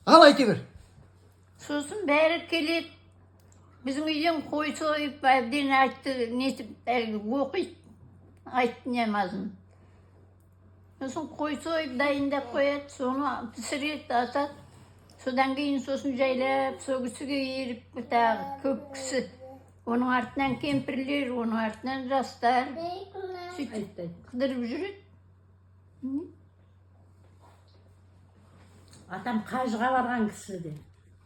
Al ayta bir. Sosun beri kelip bizim uydan koy soyup abdin açtı nesip okuyup açtı namazın. Sosun koy soyup dayında koyat sonra pişirip atat. Sodan keyin sosun jaylap sogüsüge yerip ta köp kişi. Onun artından kempirler, onun artından rastlar. Süt kıdırıp жүрет. Atam Қажыға барған кісі.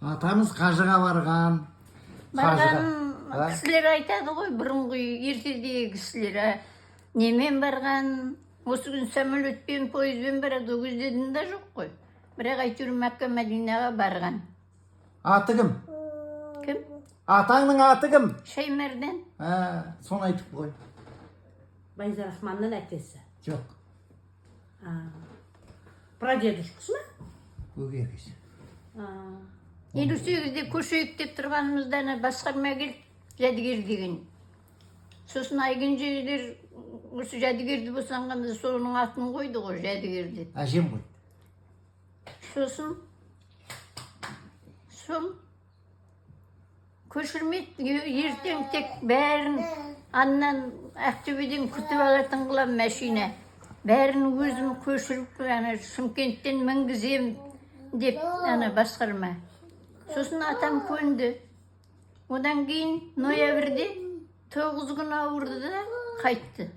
Atamız Қажыға барған. Барған кісілер айтады ғой, бұрынғы ертедегі кісілер. Немен барған, осы күн самолетпен, пойызбен барады, ол кезде дінда жоқ қой. Бірақ әйтеуір Мәкке Мәдинаға барған. Аты кім? Кім? Атаңның аты кім? Шаймардан. Соны айтып қой. Байза Рахманның әкесі. Жоқ. Прадедушкасы ма? Өгей әкесі. 58-де көшейік деп тұрғанымыздан басқарма келді, жәдігер деген. Сосын айгын жерлер осы жәдігерді босанғанда соның атын қойды ғой, жәдігерді. Әжем ғой. Сосын сол көшірмейді, ертең тек бәрін аннан Ақтөбеден күтіп алатын қылам мәшина. Бәрін өзім көшіріп, Шымкенттен мінгізем деп басқарма. Сосын атам көнді. Одан кейін ноябрьде 9 күн ауырды да қайтты.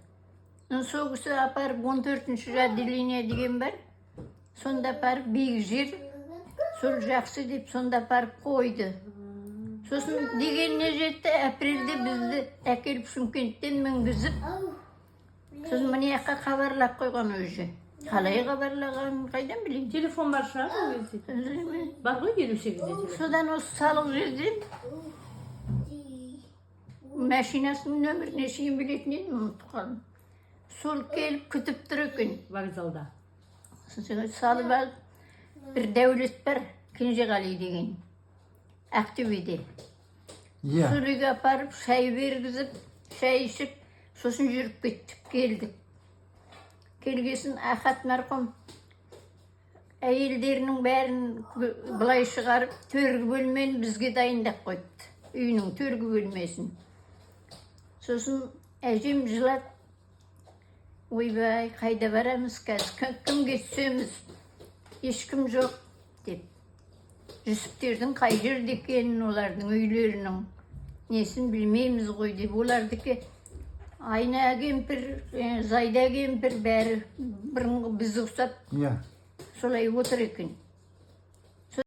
Сол кісі апарып 14-ші отделение деген бар. Сонда апарып биік жер, сол жақсы деп сонда апарып қойды. Сосын дегеніне жетті, апрельде бізді әкеліп Шымкенттен мінгізіп, сосын міне жаққа хабарлап қойған өзі. Қалай хабарлаған, қайдан білейін? Телефон бар шығар ол кезде. Бар ғой 58-де телефон. Содан осы салық жерден машинасының нөміріне шейін білетін едім, ұмытып қалдым. Сол келіп күтіп тұр екен. Вокзалда. Салып алып, бір дәулет бар, Кенжеғали деген, Ақтөбеде. Сол үйге апарып, шай бергізіп, шай ішіп, сосын жүріп кеттік, келдік. Келгесін Ахат марқұм әйелдерінің бәрін былай шығарып, төргі бөлмені бізге дайындап қойды. Үйінің төргі бөлмесін. Сосын әжем жылап, ойбай, қайда барамыз қазір, кімге түсеміз, ешкім жоқ деп. Жүсіптердің қай жерде екенін, олардың үйлерінің несін білмейміз ғой деп, олардікі Айна кемпір, Зайда кемпір бәрі бұрынғы бізді ұқсап солай отыр екен.